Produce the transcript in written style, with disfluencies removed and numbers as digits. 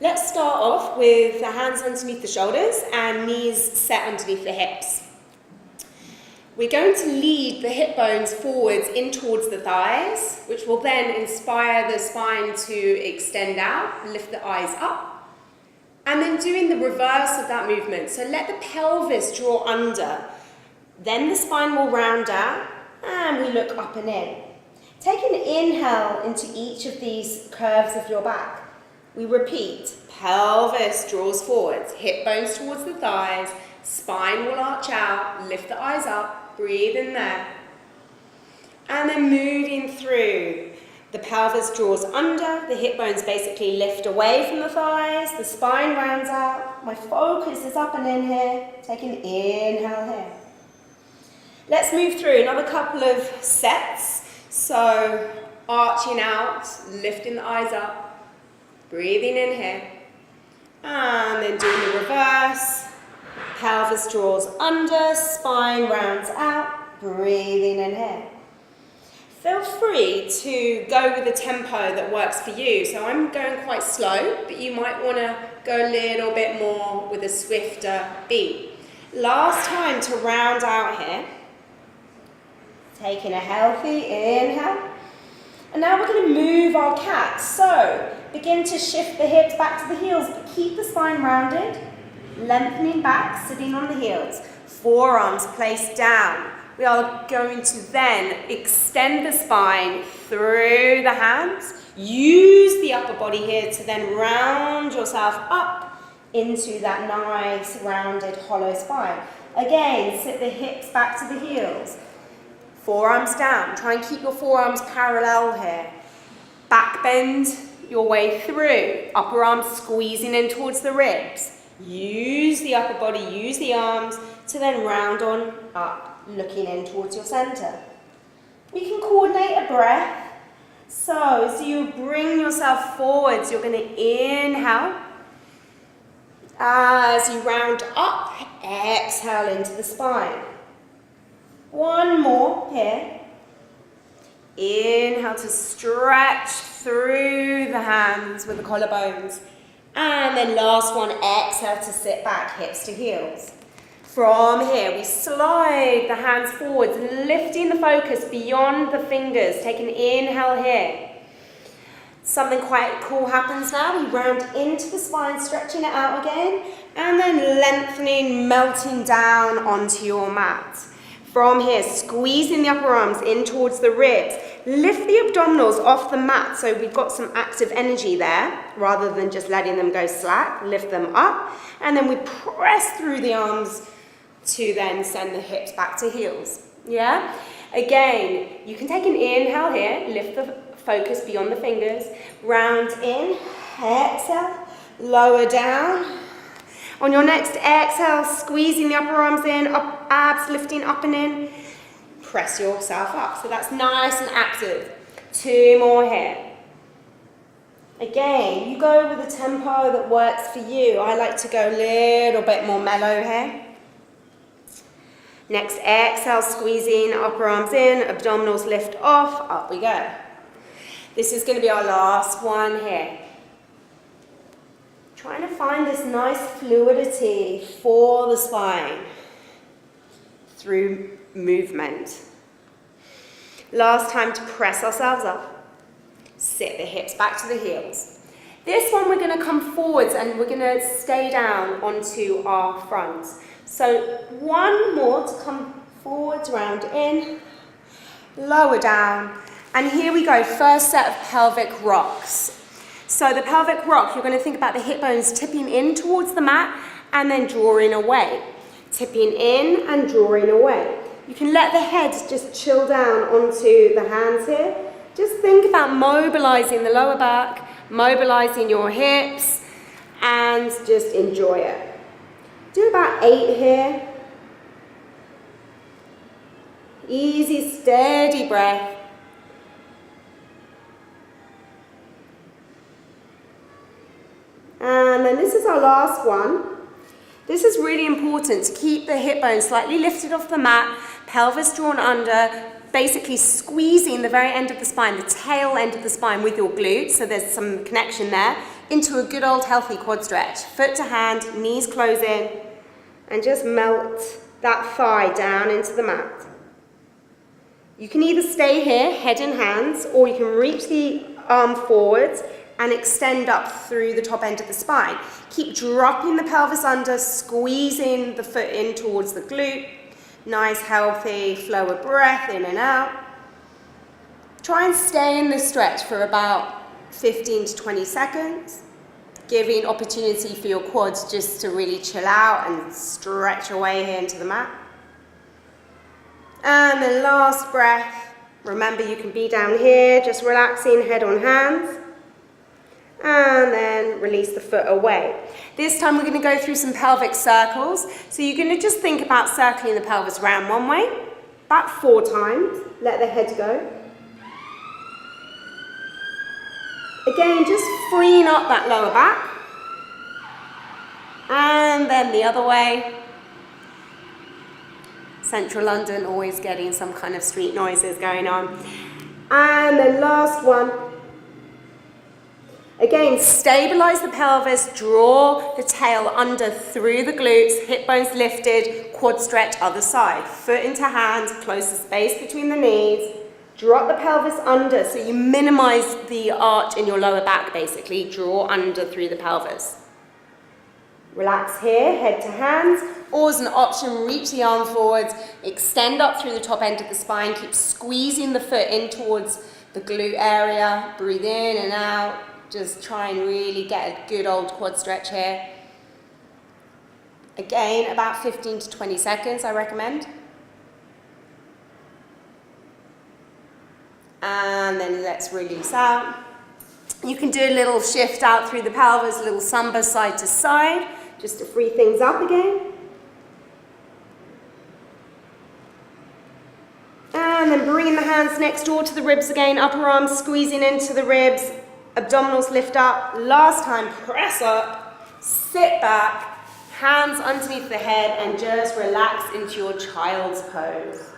Let's start off with the hands underneath the shoulders and knees set underneath the hips. We're going to lead the hip bones forwards in towards the thighs, which will then inspire the spine to extend out, lift the eyes up, and then doing the reverse of that movement. So let the pelvis draw under, then the spine will round out, and we look up and in. Take an inhale into each of these curves of your back. We repeat, pelvis draws forwards, hip bones towards the thighs, spine will arch out, lift the eyes up, breathe in there. And then moving through, the pelvis draws under, the hip bones basically lift away from the thighs, the spine rounds out, my focus is up and in here, take an inhale here. Let's move through another couple of sets, so arching out, lifting the eyes up, breathing in here, and then doing the reverse. Pelvis draws under, spine rounds out, breathing in here. Feel free to go with a tempo that works for you. So I'm going quite slow, but you might want to go a little bit more with a swifter beat. Last time to round out here. Taking a healthy inhale. And now we're going to move our cat. So begin to shift the hips back to the heels, but keep the spine rounded, lengthening back, sitting on the heels. Forearms placed down. We are going to then extend the spine through the hands. Use the upper body here to then round yourself up into that nice rounded hollow spine. Again, sit the hips back to the heels. Forearms down. Try and keep your forearms parallel here. Back bend your way through. Upper arms squeezing in towards the ribs. Use the upper body, use the arms to then round on up, looking in towards your center. We can coordinate a breath. So as you bring yourself forwards, you're going to inhale. As you round up, exhale into the spine. One more here. Inhale to stretch through the hands with the collarbones. And then last one, exhale to sit back, hips to heels. From here, we slide the hands forwards, lifting the focus beyond the fingers. Take an inhale here. Something quite cool happens now. We round into the spine, stretching it out again, and then lengthening, melting down onto your mat. From here, squeezing the upper arms in towards the ribs. Lift the abdominals off the mat so we've got some active energy there rather than just letting them go slack. Lift them up, and then we press through the arms to then send the hips back to heels. Yeah? Again, you can take an inhale here, lift the focus beyond the fingers, round in, exhale, lower down. On your next exhale, squeezing the upper arms in, up, abs lifting up and in. Press yourself up. So that's nice and active. Two more here. Again, you go with a tempo that works for you. I like to go a little bit more mellow here. Next exhale, squeezing upper arms in, abdominals lift off, up we go. This is going to be our last one here. Trying to find this nice fluidity for the spine through movement. Last time to press ourselves up. Sit the hips back to the heels. This one we're going to come forwards and we're going to stay down onto our fronts. So one more to come forwards, round in, lower down. And here we go, first set of pelvic rocks. So the pelvic rock, you're going to think about the hip bones tipping in towards the mat and then drawing away. Tipping in and drawing away. You can let the head just chill down onto the hands here. Just think about mobilizing the lower back, mobilizing your hips, and just enjoy it. Do about 8 here. Easy, steady breath. And then this is our last one. This is really important to keep the hip bones slightly lifted off the mat, pelvis drawn under, basically squeezing the very end of the spine, the tail end of the spine with your glutes, so there's some connection there, into a good old healthy quad stretch. Foot to hand, knees closing, and just melt that thigh down into the mat. You can either stay here, head in hands, or you can reach the arm forwards and extend up through the top end of the spine. Keep dropping the pelvis under, squeezing the foot in towards the glute. Nice, healthy flow of breath in and out. Try and stay in this stretch for about 15 to 20 seconds, giving opportunity for your quads just to really chill out and stretch away here into the mat. And the last breath, remember you can be down here, just relaxing, head on hands. And then release the foot away. This time we're going to go through some pelvic circles. So you're going to just think about circling the pelvis around one way, back 4 times, let the head go. Again, just freeing up that lower back. And then the other way. Central London, always getting some kind of street noises going on. And the last one. Again, stabilize the pelvis, draw the tail under through the glutes, hip bones lifted, quad stretch other side. Foot into hand, close the space between the knees. Drop the pelvis under, so you minimize the arch in your lower back basically. Draw under through the pelvis. Relax here, head to hands, or as an option, reach the arm forwards, extend up through the top end of the spine, keep squeezing the foot in towards the glute area, breathe in and out. Just try and really get a good old quad stretch here. Again, about 15 to 20 seconds, I recommend. And then let's release out. You can do a little shift out through the pelvis, a little samba side to side, just to free things up again. And then bringing the hands next door to the ribs again, upper arms squeezing into the ribs. Abdominals lift up. Last time, press up, sit back, hands underneath the head, and just relax into your child's pose.